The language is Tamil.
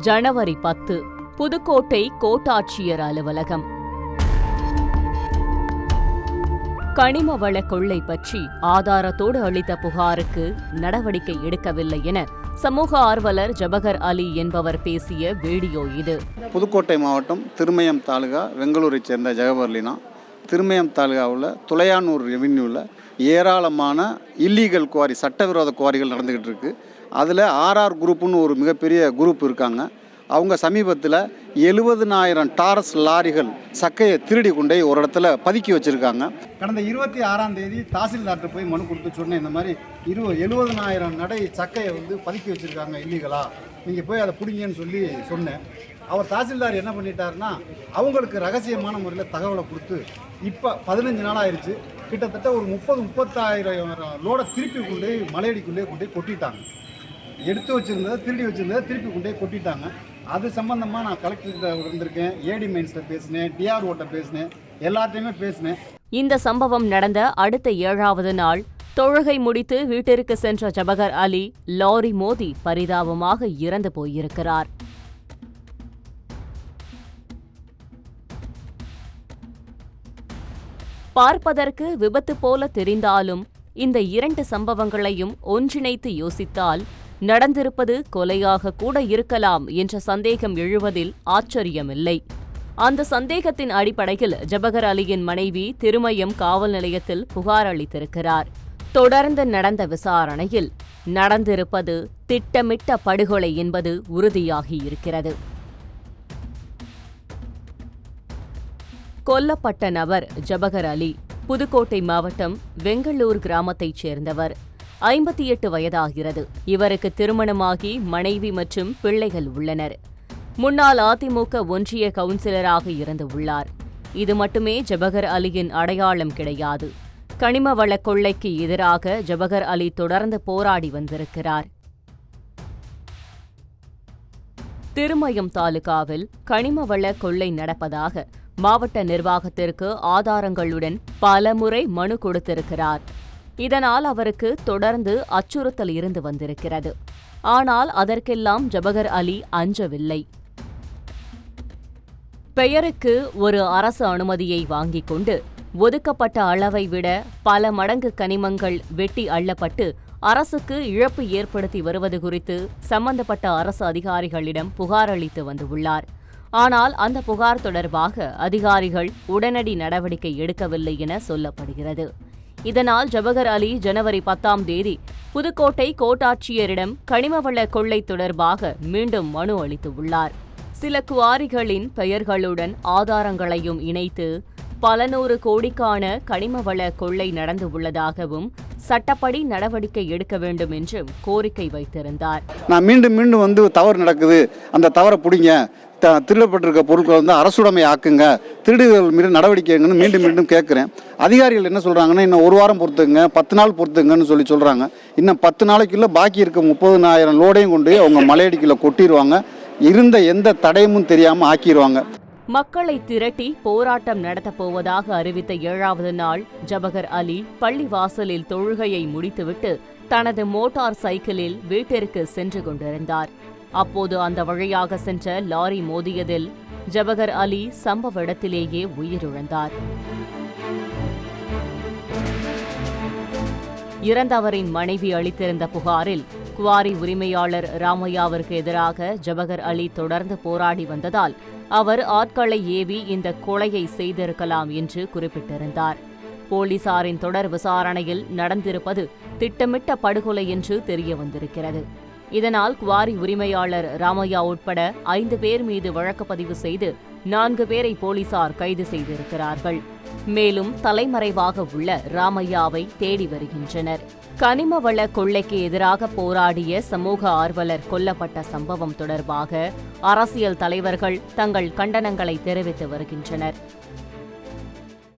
ஜனவரி 10 புதுக்கோட்டை கோட்டாட்சியர் அலுவலகம். கனிம வள கொள்ளை பற்றி ஆதாரத்தோடு அளித்த புகாருக்கு நடவடிக்கை எடுக்கவில்லை என சமூக ஆர்வலர் ஜபகர் அலி என்பவர் பேசிய வீடியோ இது. புதுக்கோட்டை மாவட்டம் திருமயம் தாலுகா வெங்களூரைச் சேர்ந்த ஜபகர் அலினா. திருமயம் தாலுகாவில் துளையானூர் ரெவின்யூவில் ஏராளமான இல்லீகல் குவாரி, சட்டவிரோத குவாரிகள் நடந்துக்கிட்டு இருக்குது. அதில் ஆர்ஆர் குரூப்புன்னு ஒரு மிகப்பெரிய குரூப் இருக்காங்க. அவங்க சமீபத்தில் 70,000 டாரஸ் லாரிகள் சக்கையை திருடி கொண்டே ஒரு இடத்துல பதுக்கி வச்சுருக்காங்க. கடந்த 26ஆம் தேதி தாசில்தார்கிட்ட போய் மனு கொடுத்து சொன்னேன், இந்த மாதிரி 70,000 நடை சக்கையை பதுக்கி வச்சுருக்காங்க இல்லீகலா, நீங்கள் போய் அதை பிடிங்கன்னு சொல்லி சொன்னேன். அவர் தாசில்தார் என்ன பண்ணிட்டாருன்னா, அவங்களுக்கு ரகசியமான முறையில் தகவலை கொடுத்து இப்போ 15 நாள் ஆயிடுச்சு. கிட்டத்தட்ட ஒரு 30-35 லோடை திருப்பி கொண்டு மலையடிக்குள்ளே கொண்டு கொட்டிட்டாங்க. எடுத்து வச்சுருந்ததை திருடி வச்சுருந்ததை திருப்பி கொண்டே கொட்டிட்டாங்க. அது சம்பந்தமாக நான் கலெக்டர்கிட்ட இருந்திருக்கேன், ஏடி மைன்ஸில் பேசினேன், டிஆர்ஓட்ட பேசினேன், எல்லார்ட்டையுமே பேசினேன். இந்த சம்பவம் நடந்த அடுத்த 7வது நாள் தொழுகை முடித்து வீட்டிற்கு சென்ற ஜபகர் அலி லாரி மோதி பரிதாபமாக இறந்து போயிருக்கிறார். பார்ப்பதற்கு விபத்து போல தெரிந்தாலும் இந்த 2 சம்பவங்களையும் ஒன்றிணைத்து யோசித்தால் நடந்திருப்பது கொலையாக கூட இருக்கலாம் என்ற சந்தேகம் எழுவதில் ஆச்சரியமில்லை. அந்த சந்தேகத்தின் அடிப்படையில் ஜபகர் அலியின் மனைவி திருமயம் காவல் நிலையத்தில் புகார் அளித்திருக்கிறார். தொடர்ந்து நடந்த விசாரணையில் நடந்திருப்பது திட்டமிட்ட படுகொலை என்பது உறுதியாகியிருக்கிறது. கொல்லப்பட்ட நபர் ஜபகர் அலி புதுக்கோட்டை மாவட்டம் வெங்களூர் கிராமத்தைச் சேர்ந்தவர். 58 வயதாகிறது. இவருக்கு திருமணமாகி மனைவி மற்றும் பிள்ளைகள் உள்ளனர். முன்னாள் அதிமுக ஒன்றிய கவுன்சிலராக இருந்துள்ளார். இது மட்டுமே ஜபகர் அலியின் அடையாளம் கிடையாது. கனிம வள கொள்ளைக்கு எதிராக ஜபகர் அலி தொடர்ந்து போராடி வந்திருக்கிறார். திருமயம் தாலுகாவில் கனிம வள கொள்ளை நடப்பதாக மாவட்ட நிர்வாகத்திற்கு ஆதாரங்களுடன் பலமுறை மனு கொடுத்திருக்கிறார். இதனால் அவருக்கு தொடர்ந்து அச்சுறுத்தல் இருந்து வந்திருக்கிறது. ஆனால் அதற்கெல்லாம் ஜபகர் அலி அஞ்சவில்லை. பெயருக்கு ஒரு அரசு அனுமதியை வாங்கிக் கொண்டு ஒதுக்கப்பட்ட அளவை விட பல மடங்கு கனிமங்கள் வெட்டி அள்ளப்பட்டு அரசுக்கு இழப்பு ஏற்படுத்தி வருவது குறித்து சம்பந்தப்பட்ட அரசு அதிகாரிகளிடம் புகார் அளித்து வந்துள்ளார். ஆனால் அந்த புகார் தொடர்பாக அதிகாரிகள் உடனடி நடவடிக்கை எடுக்கவில்லை என சொல்லப்படுகிறது. இதனால் ஜபகர் அலி ஜனவரி 10ஆம் தேதி புதுக்கோட்டை கோட்டாட்சியரிடம் கனிமவள கொள்ளை தொடர்பாக மீண்டும் மனு அளித்துள்ளார். சில குவாரிகளின் பெயர்களுடன் ஆதாரங்களையும் இணைத்து பல நூறு கோடிக்கான கனிமவள கொள்ளை நடந்துள்ளதாகவும் சட்டப்படி நடவடிக்கை எடுக்க வேண்டும் என்றும் கோரிக்கை வைத்திருந்தார். நான் மீண்டும் தவறு நடக்குது, அந்த தவறை பிடிங்க, திருடப்பட்டிருக்க பொருட்களை அரசுடைமை ஆக்குங்க, திருடுதல் மீது நடவடிக்கைங்கன்னு மீண்டும் கேட்குறேன். அதிகாரிகள் என்ன சொல்கிறாங்கன்னா, இன்னும் 1 வாரம் பொறுத்துங்க, 10 நாள் பொறுத்துங்கன்னு சொல்கிறாங்க. இன்னும் 10 நாளைக்குள்ள பாக்கி இருக்க 30,000 லோடையும் கொண்டு அவங்க மலையடிக்குள்ள கொட்டிடுவாங்க. இருந்த எந்த தடையும் தெரியாமல் ஆக்கிடுவாங்க. மக்களை திரட்டி போராட்டம் நடத்தப் போவதாக அறிவித்த 7வது நாள் ஜபகர் அலி பள்ளி வாசலில் தொழுகையை முடித்துவிட்டு தனது மோட்டார் சைக்கிளில் வீட்டிற்கு சென்று கொண்டிருந்தார். அப்போது அந்த வழியாக சென்ற லாரி மோதியதில் ஜபகர் அலி சம்பவ இடத்திலேயே உயிரிழந்தார். இறந்தவரின் மனைவி அளித்திருந்த புகாரில் குவாரி உரிமையாளர் ராமையாவிற்கு எதிராக ஜபகர் அலி தொடர்ந்து போராடி வந்ததால் அவர் ஆட்களை ஏவி இந்த கொலையை செய்திருக்கலாம் என்று குறிப்பிட்டிருந்தார். போலீசாரின் தொடர் விசாரணையில் நடந்திருப்பது திட்டமிட்ட படுகொலை என்று தெரிய வந்திருக்கிறது. இதனால் குவாரி உரிமையாளர் ராமையா உட்பட 5 பேர் மீது வழக்கு பதிவு செய்து 4 பேரை போலீசார் கைது செய்திருக்கிறார்கள். மேலும் தலைமறைவாக உள்ள ராமையாவை தேடி வருகின்றனர். கனிம வள கொள்ளைக்கு எதிராக போராடிய சமூக ஆர்வலர் கொல்லப்பட்ட சம்பவம் தொடர்பாக அரசியல் தலைவர்கள் தங்கள் கண்டனங்களை தெரிவித்து வருகின்றனர்.